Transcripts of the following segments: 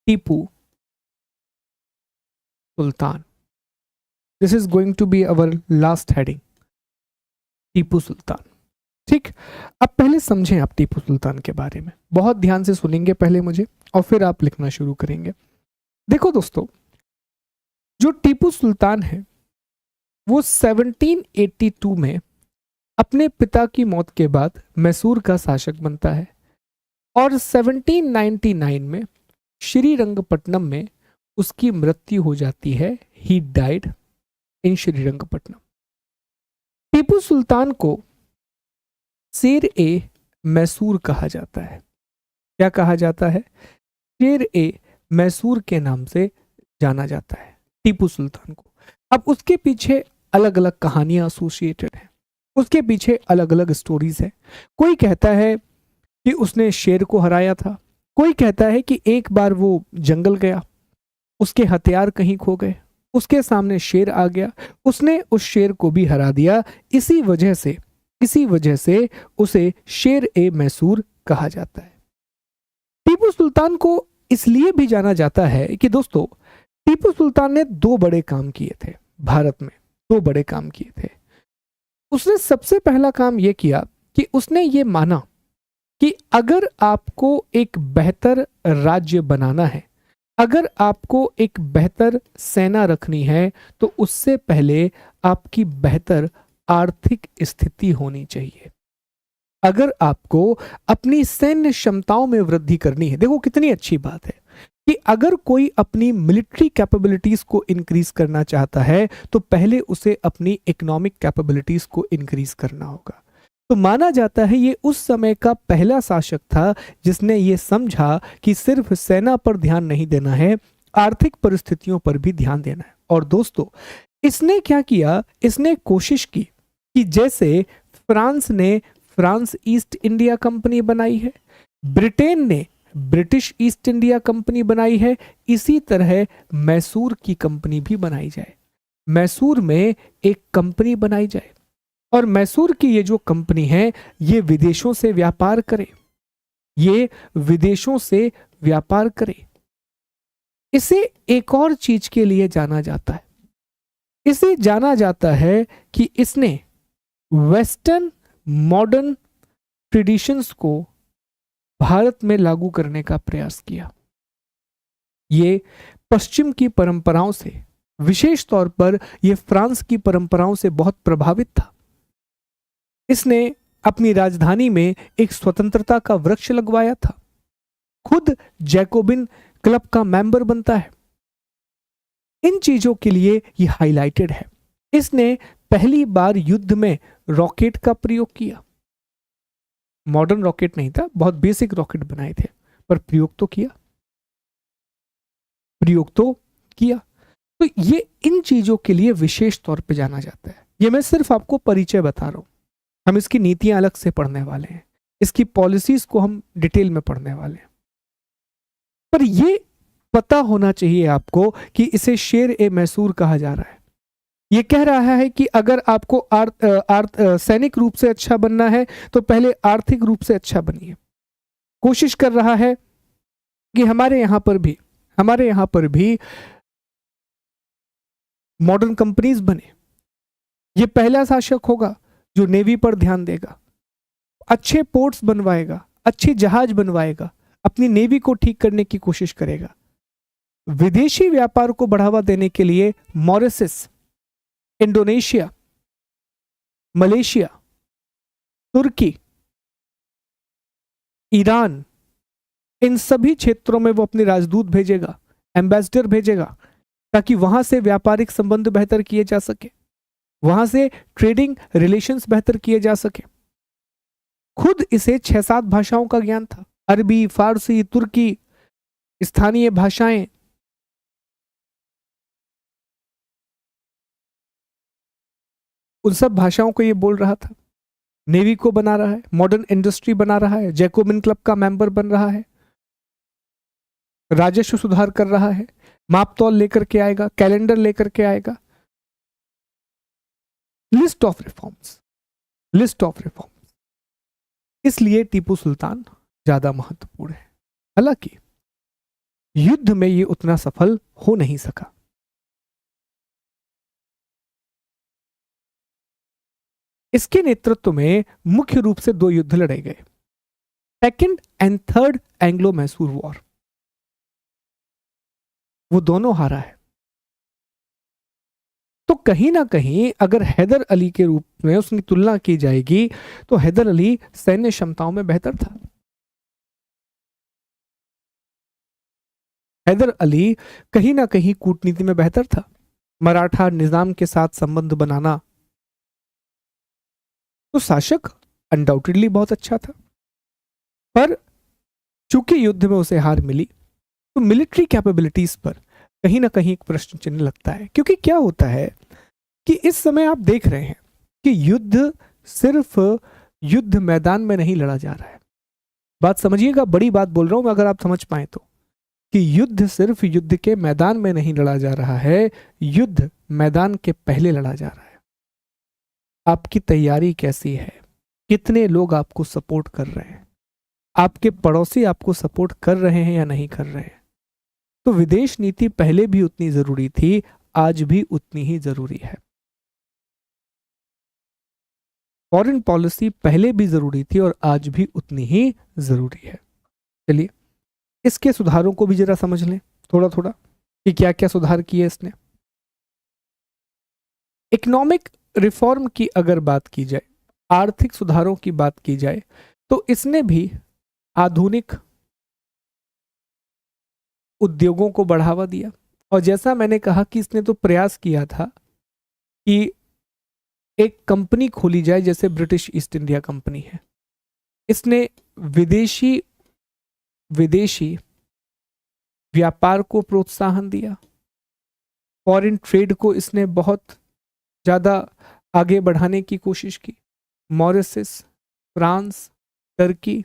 Tipu Sultan. This is going to be our last heading, Tipu Sultan. ठीक, अब पहले समझें आप टीपू सुल्तान के बारे में, बहुत ध्यान से सुनेंगे पहले मुझे और फिर आप लिखना शुरू करेंगे। देखो दोस्तों, जो टीपू सुल्तान है वो 1782 में अपने पिता की मौत के बाद मैसूर का शासक बनता है और 1799 में श्रीरंगपट्टनम में उसकी मृत्यु हो जाती है। He died in Srirangapatnam. Tipu Sultan को शेर ए मैसूर कहा जाता है। क्या कहा जाता है? शेर ए मैसूर के नाम से जाना जाता है टीपू सुल्तान को। अब उसके पीछे अलग अलग कहानियां एसोसिएटेड हैं, उसके पीछे अलग अलग स्टोरीज है। कोई कहता है कि उसने शेर को हराया था, कोई कहता है कि एक बार वो जंगल गया, उसके हथियार कहीं खो गए, उसके सामने शेर आ गया, उसने उस शेर को भी हरा दिया। इसी वजह से उसे शेर ए मैसूर कहा जाता है। टीपू सुल्तान को इसलिए भी जाना जाता है कि दोस्तों, टीपू सुल्तान ने दो बड़े काम किए थे भारत में, दो बड़े काम किए थे। उसने सबसे पहला काम यह किया कि उसने ये माना कि अगर आपको एक बेहतर राज्य बनाना है, अगर आपको एक बेहतर सेना रखनी है, तो उससे पहले आपकी बेहतर आर्थिक स्थिति होनी चाहिए। अगर आपको अपनी सैन्य क्षमताओं में वृद्धि करनी है, देखो कितनी अच्छी बात है कि अगर कोई अपनी मिलिट्री कैपेबिलिटीज को इंक्रीज करना चाहता है तो पहले उसे अपनी इकोनॉमिक कैपेबिलिटीज को इंक्रीज करना होगा। तो माना जाता है ये उस समय का पहला शासक था जिसने ये समझा कि सिर्फ सेना पर ध्यान नहीं देना है, आर्थिक परिस्थितियों पर भी ध्यान देना है। और दोस्तों, इसने क्या किया? इसने कोशिश की कि जैसे फ्रांस ने फ्रांस ईस्ट इंडिया कंपनी बनाई है, ब्रिटेन ने ब्रिटिश ईस्ट इंडिया कंपनी बनाई है, इसी तरह मैसूर की कंपनी भी बनाई जाए। मैसूर में एक कंपनी बनाई जाए और मैसूर की ये जो कंपनी है ये विदेशों से व्यापार करे, ये विदेशों से व्यापार करे। इसे एक और चीज के लिए जाना जाता है, इसे जाना जाता है कि इसने वेस्टर्न मॉडर्न ट्रेडिशंस को भारत में लागू करने का प्रयास किया। ये पश्चिम की परंपराओं से, विशेष तौर पर यह फ्रांस की परंपराओं से बहुत प्रभावित था। इसने अपनी राजधानी में एक स्वतंत्रता का वृक्ष लगवाया था, खुद जैकोबिन क्लब का मेंबर बनता है। इन चीजों के लिए यह हाईलाइटेड है। इसने पहली बार युद्ध में रॉकेट का प्रयोग किया। मॉडर्न रॉकेट नहीं था, बहुत बेसिक रॉकेट बनाए थे, पर प्रयोग तो किया, प्रयोग तो किया। तो ये इन चीजों के लिए विशेष तौर पे जाना जाता है। ये मैं सिर्फ आपको परिचय बता रहा हूं, हम इसकी नीतियां अलग से पढ़ने वाले हैं, इसकी पॉलिसीज को हम डिटेल में पढ़ने वाले हैं। पर ये पता होना चाहिए आपको कि इसे शेर ए मैसूर कहा जा रहा है। ये कह रहा है कि अगर आपको सैनिक रूप से अच्छा बनना है तो पहले आर्थिक रूप से अच्छा बनिए। कोशिश कर रहा है कि हमारे यहां पर भी मॉडर्न कंपनीज बने। ये पहला शासक होगा जो नेवी पर ध्यान देगा, अच्छे पोर्ट्स बनवाएगा, अच्छे जहाज बनवाएगा, अपनी नेवी को ठीक करने की कोशिश करेगा। विदेशी व्यापार को बढ़ावा देने के लिए मॉरिशस, इंडोनेशिया, मलेशिया, तुर्की, ईरान, इन सभी क्षेत्रों में वो अपने राजदूत भेजेगा, एम्बेसडर भेजेगा, ताकि वहां से व्यापारिक संबंध बेहतर किए जा सके, वहां से ट्रेडिंग रिलेशंस बेहतर किए जा सके। खुद इसे 6-7 भाषाओं का ज्ञान था, अरबी, फारसी, तुर्की, स्थानीय भाषाएं। उन सब भाषाओं को ये बोल रहा था। नेवी को बना रहा है, मॉडर्न इंडस्ट्री बना रहा है, जैकोबिन क्लब का मेंबर बन रहा है, राजस्व सुधार कर रहा है, माप तौल लेकर के आएगा, कैलेंडर लेकर के आएगा। List of reforms. इसलिए टीपू सुल्तान ज्यादा महत्वपूर्ण है। हालांकि युद्ध में ये उतना सफल हो नहीं सका। इसके नेतृत्व में मुख्य रूप से दो युद्ध लड़े गए, second and third Anglo Mysore war. वो दोनों हारा है। तो कहीं ना कहीं अगर हैदर अली के रूप में उसकी तुलना की जाएगी तो हैदर अली सैन्य क्षमताओं में बेहतर था। हैदर अली कहीं ना कहीं कूटनीति में बेहतर था। मराठा निजाम के साथ संबंध बनाना, तो शासक अनडाउटेडली बहुत अच्छा था। पर चूंकि युद्ध में उसे हार मिली तो मिलिट्री कैपेबिलिटीज पर कहीं ना कहीं एक प्रश्न चिन्ह लगता है। क्योंकि क्या होता है कि इस समय आप देख रहे हैं कि युद्ध सिर्फ युद्ध मैदान में नहीं लड़ा जा रहा है। बात समझिएगा, बड़ी बात बोल रहा हूं मैं, अगर आप समझ पाए तो, कि युद्ध सिर्फ युद्ध के मैदान में नहीं लड़ा जा रहा है, युद्ध मैदान के पहले लड़ा जा रहा है। आपकी तैयारी कैसी है, कितने लोग आपको सपोर्ट कर रहे हैं, आपके पड़ोसी आपको सपोर्ट कर रहे हैं या नहीं कर रहे हैं। तो विदेश नीति पहले भी उतनी जरूरी थी, आज भी उतनी ही जरूरी है। फॉरेन पॉलिसी पहले भी जरूरी थी और आज भी उतनी ही जरूरी है। चलिए इसके सुधारों को भी जरा समझ लें थोड़ा थोड़ा कि क्या क्या सुधार किए इसने। इकोनॉमिक रिफॉर्म की अगर बात की जाए, आर्थिक सुधारों की बात की जाए, तो इसने भी आधुनिक उद्योगों को बढ़ावा दिया। और जैसा मैंने कहा कि इसने तो प्रयास किया था कि एक कंपनी खोली जाए, जैसे ब्रिटिश ईस्ट इंडिया कंपनी है। इसने विदेशी व्यापार को प्रोत्साहन दिया। फॉरेन ट्रेड को इसने बहुत ज़्यादा आगे बढ़ाने की कोशिश की। मॉरिशस, फ्रांस, टर्की,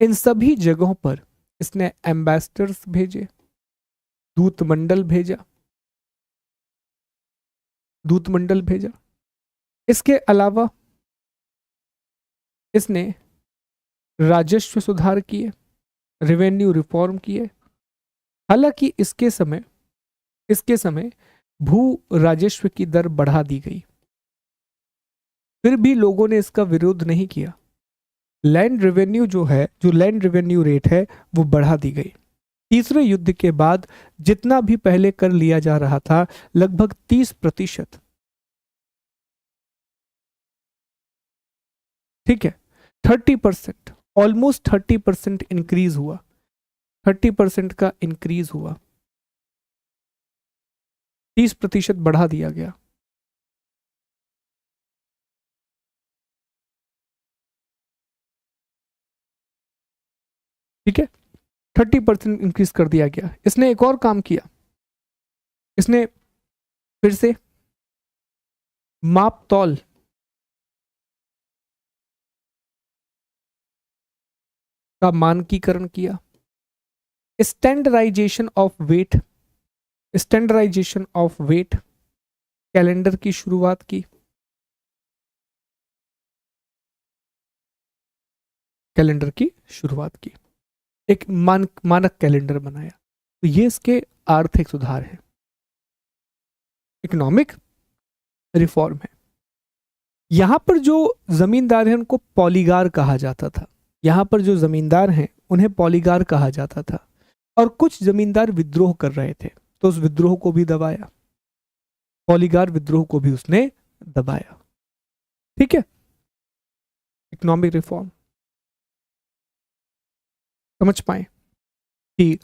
इन सभी जगहों पर इसने एम्बेसडर्स भेजे, दूतमंडल भेजा। इसके अलावा इसने राजस्व सुधार किए, रेवेन्यू रिफॉर्म किए। हालांकि इसके समय भू राजस्व की दर बढ़ा दी गई, फिर भी लोगों ने इसका विरोध नहीं किया। लैंड रेवेन्यू रेट है वो बढ़ा दी गई। तीसरे युद्ध के बाद जितना भी पहले कर लिया जा रहा था, लगभग 30%, ठीक है, 30%, ऑलमोस्ट 30% इंक्रीज हुआ। 30% का इंक्रीज हुआ, 30% बढ़ा दिया गया। ठीक है, 30% इंक्रीज कर दिया गया। इसने एक और काम किया, इसने फिर से माप तौल का मानकीकरण किया। स्टैंडर्डाइजेशन ऑफ वेट कैलेंडर की शुरुआत की। एक मानक कैलेंडर बनाया। तो ये इसके आर्थिक सुधार है, इकोनॉमिक रिफॉर्म है। यहां पर जो जमींदार हैं उनको पॉलीगार कहा जाता था। यहां पर जो जमींदार हैं उन्हें पॉलीगार कहा जाता था। और कुछ जमींदार विद्रोह कर रहे थे, तो उस विद्रोह को भी दबाया। पॉलीगार विद्रोह को भी उसने दबाया। ठीक है, इकोनॉमिक रिफॉर्म समझ पाए कि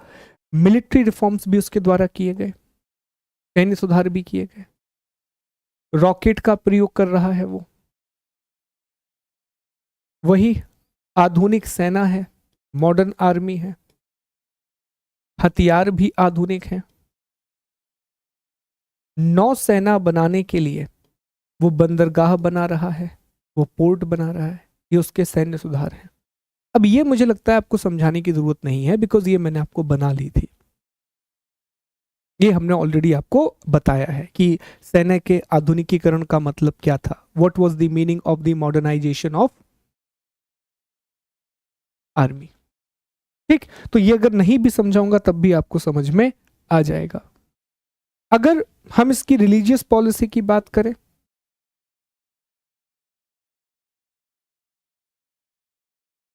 मिलिट्री रिफॉर्म्स भी उसके द्वारा किए गए, सैन्य सुधार भी किए गए। रॉकेट का प्रयोग कर रहा है वो, वही आधुनिक सेना है, मॉडर्न आर्मी है, हथियार भी आधुनिक हैं। नौसेना बनाने के लिए वो बंदरगाह बना रहा है, वो पोर्ट बना रहा है। ये उसके सैन्य सुधार हैं। अब ये मुझे लगता है आपको समझाने की जरूरत नहीं है, बिकॉज ये मैंने आपको बना ली थी। ये हमने ऑलरेडी आपको बताया है कि सेना के आधुनिकीकरण का मतलब क्या था। What was the meaning of the modernisation of army. ठीक, तो ये अगर नहीं भी समझाऊंगा तब भी आपको समझ में आ जाएगा। अगर हम इसकी रिलीजियस पॉलिसी की बात करें,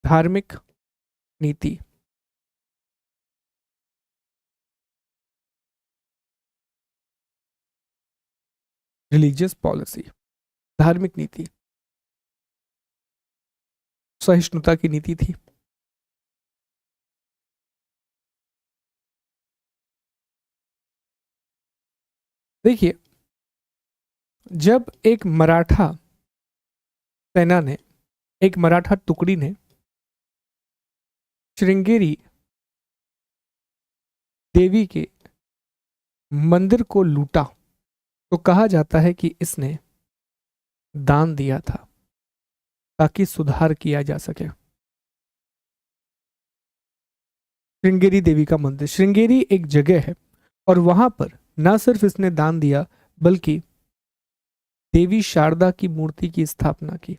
धार्मिक नीति, रिलीजियस पॉलिसी, धार्मिक नीति, सहिष्णुता की नीति थी। देखिए, जब एक मराठा सेना ने, एक मराठा टुकड़ी ने श्रृंगेरी देवी के मंदिर को लूटा, तो कहा जाता है कि इसने दान दिया था ताकि सुधार किया जा सके। श्रृंगेरी देवी का मंदिर, श्रृंगेरी एक जगह है और वहां पर न सिर्फ इसने दान दिया बल्कि देवी शारदा की मूर्ति की स्थापना की।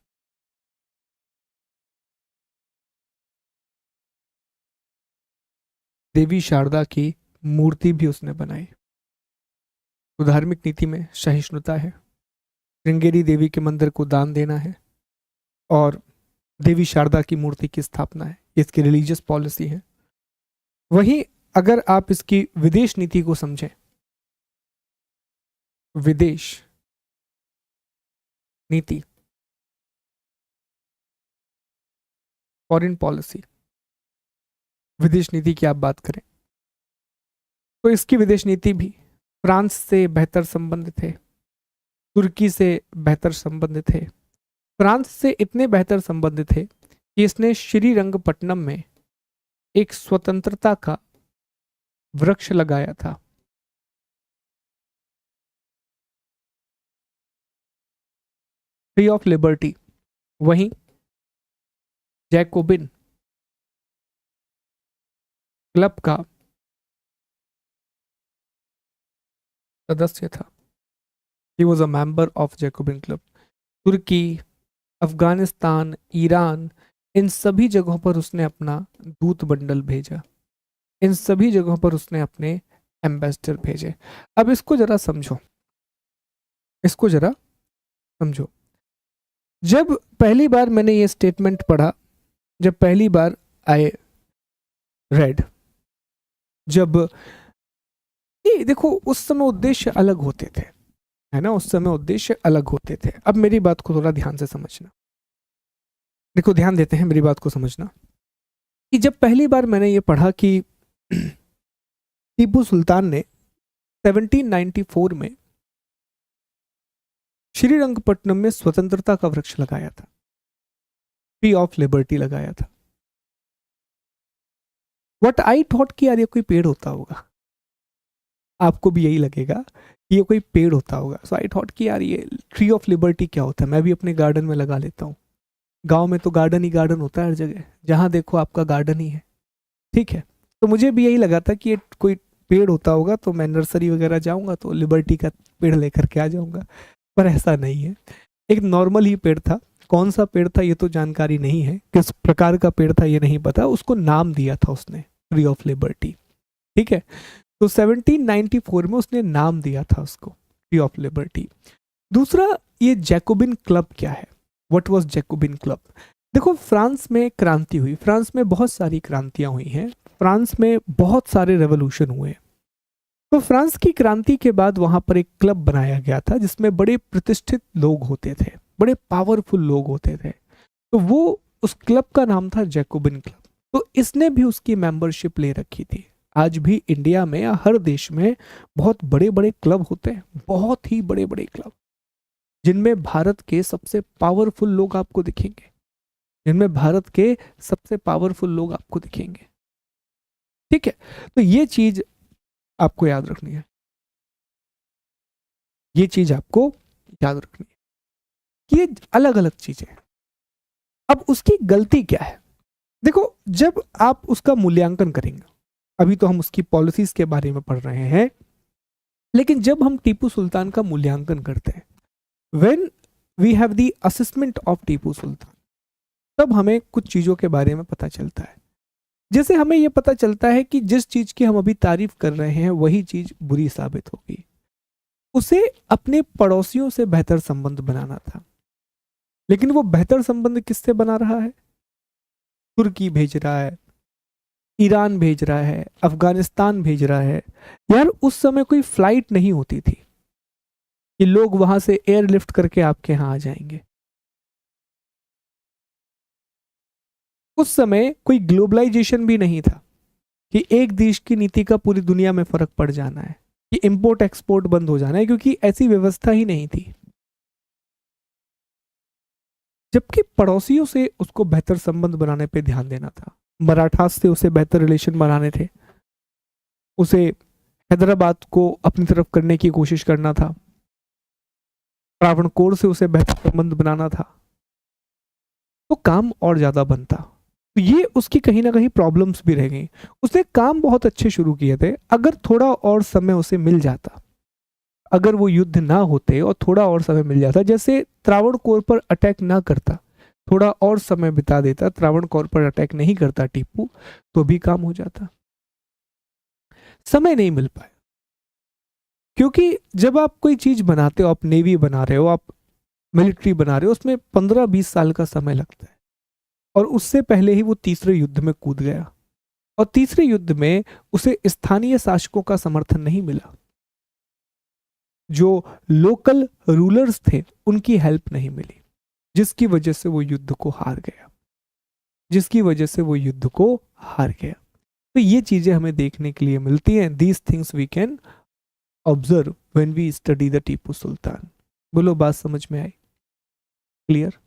देवी शारदा की मूर्ति भी उसने बनाई। तो धार्मिक नीति में सहिष्णुता है, श्रृंगेरी देवी के मंदिर को दान देना है और देवी शारदा की मूर्ति की स्थापना है, इसकी रिलीजियस पॉलिसी है। वहीं अगर आप इसकी विदेश नीति को समझें, विदेश नीति, फॉरेन पॉलिसी, विदेश नीति की आप बात करें तो इसकी विदेश नीति भी फ्रांस से बेहतर संबंध थे, तुर्की से बेहतर संबंध थे। फ्रांस से इतने बेहतर संबंध थे कि इसने श्रीरंगपट्टनम में एक स्वतंत्रता का वृक्ष लगाया था। Tree of liberty. वहीं जैकोबिन क्लब का सदस्य था। He was a member of Jacobin club. तुर्की, अफगानिस्तान, ईरान, इन सभी जगहों पर उसने अपना दूत मंडल भेजा, इन सभी जगहों पर उसने अपने एम्बेसडर भेजे। अब इसको जरा समझो, इसको जरा समझो। जब पहली बार मैंने ये स्टेटमेंट पढ़ा, जब पहली बार आई रेड, जब ये देखो उस समय उद्देश्य अलग होते थे, है ना, उस समय उद्देश्य अलग होते थे। अब मेरी बात को थोड़ा ध्यान से समझना, देखो ध्यान देते हैं, मेरी बात को समझना कि जब पहली बार मैंने ये पढ़ा कि टीपू सुल्तान ने 1794 में श्रीरंगपट्टनम में स्वतंत्रता का वृक्ष लगाया था, ट्री ऑफ लिबर्टी लगाया था। व्हाट आई थॉट कि यार ये कोई पेड़ होता होगा, आपको भी यही लगेगा कि ये कोई पेड़ होता होगा। सो आई थॉट कि यार ये ट्री ऑफ लिबर्टी क्या होता है, मैं भी अपने गार्डन में लगा लेता हूँ। गांव में तो गार्डन ही गार्डन होता है, हर जगह जहां देखो आपका गार्डन ही है, ठीक है। तो मुझे भी यही लगा था कि ये कोई पेड़ होता होगा, तो मैं नर्सरी वगैरह जाऊंगा तो लिबर्टी का पेड़ लेकर के आ जाऊंगा, पर ऐसा नहीं है। एक नॉर्मल ही पेड़ था। कौन सा पेड़ था ये तो जानकारी नहीं है, किस प्रकार का पेड़ था ये नहीं पता, उसको नाम दिया था उसने ट्री ऑफ लिबर्टी, ठीक है। तो 1794 में उसने नाम दिया था उसको ट्री ऑफ लिबर्टी। दूसरा, ये जैकोबिन क्लब क्या है, व्हाट वाज जैकोबिन क्लब। देखो फ्रांस में क्रांति हुई, फ्रांस में बहुत सारी क्रांतियां हुई हैं, फ्रांस में बहुत सारे रेवोल्यूशन हुए। तो फ्रांस की क्रांति के बाद वहां पर एक क्लब बनाया गया था जिसमें बड़े प्रतिष्ठित लोग होते थे, बड़े पावरफुल लोग होते थे। तो वो उस क्लब का नाम था जैकोबिन क्लब। तो इसने भी उसकी मेंबरशिप ले रखी थी। आज भी इंडिया में या हर देश में बहुत बड़े बड़े क्लब होते हैं, बहुत ही बड़े बड़े क्लब, जिनमें भारत के सबसे पावरफुल लोग आपको दिखेंगे, जिनमें भारत के सबसे पावरफुल लोग आपको दिखेंगे, ठीक है। तो ये चीज आपको याद रखनी है, ये चीज आपको याद रखनी है कि ये अलग अलग चीजें। अब उसकी गलती क्या है, देखो जब आप उसका मूल्यांकन करेंगे, अभी तो हम उसकी पॉलिसीज के बारे में पढ़ रहे हैं, लेकिन जब हम टीपू सुल्तान का मूल्यांकन करते हैं, when we have the assessment of Tipu Sultan, तब हमें कुछ चीजों के बारे में पता चलता है। जैसे हमें यह पता चलता है कि जिस चीज की हम अभी तारीफ कर रहे हैं वही चीज बुरी साबित होगी। उसे अपने पड़ोसियों से बेहतर संबंध बनाना था, लेकिन वो बेहतर संबंध किससे बना रहा है? तुर्की भेज रहा है, ईरान भेज रहा है, अफगानिस्तान भेज रहा है। यार उस समय कोई फ्लाइट नहीं होती थी कि लोग वहां से एयरलिफ्ट करके आपके यहां आ जाएंगे। उस समय कोई ग्लोबलाइजेशन भी नहीं था कि एक देश की नीति का पूरी दुनिया में फर्क पड़ जाना है, कि इंपोर्ट एक्सपोर्ट बंद हो जाना है, क्योंकि ऐसी व्यवस्था ही नहीं थी। जबकि पड़ोसियों से उसको बेहतर संबंध बनाने पे ध्यान देना था। मराठास से उसे बेहतर रिलेशन बनाने थे, उसे हैदराबाद को अपनी तरफ करने की कोशिश करना था, त्रावणकोर से उसे बेहतर संबंध बनाना था, तो काम और ज्यादा बनता। तो ये उसकी कहीं ना कहीं प्रॉब्लम्स भी रह गई। उसने काम बहुत अच्छे शुरू किए थे, अगर थोड़ा और समय उसे मिल जाता, अगर वो युद्ध ना होते और थोड़ा और समय मिल जाता, जैसे त्रावणकोर पर अटैक ना करता, थोड़ा और समय बिता देता, त्रावणकोर पर अटैक नहीं करता टीपू, तो भी काम हो जाता। समय नहीं मिल पाया, क्योंकि जब आप कोई चीज बनाते हो, आप नेवी बना रहे हो, आप मिलिट्री बना रहे हो, उसमें 15-20 साल का समय लगता है। और उससे पहले ही वो तीसरे युद्ध में कूद गया, और तीसरे युद्ध में उसे स्थानीय शासकों का समर्थन नहीं मिला, जो लोकल रूलर्स थे उनकी हेल्प नहीं मिली, जिसकी वजह से वो युद्ध को हार गया, जिसकी वजह से वो युद्ध को हार गया। तो ये चीजें हमें देखने के लिए मिलती हैं। These things we can observe when we study the Tipu Sultan. बोलो बात समझ में आई? क्लियर?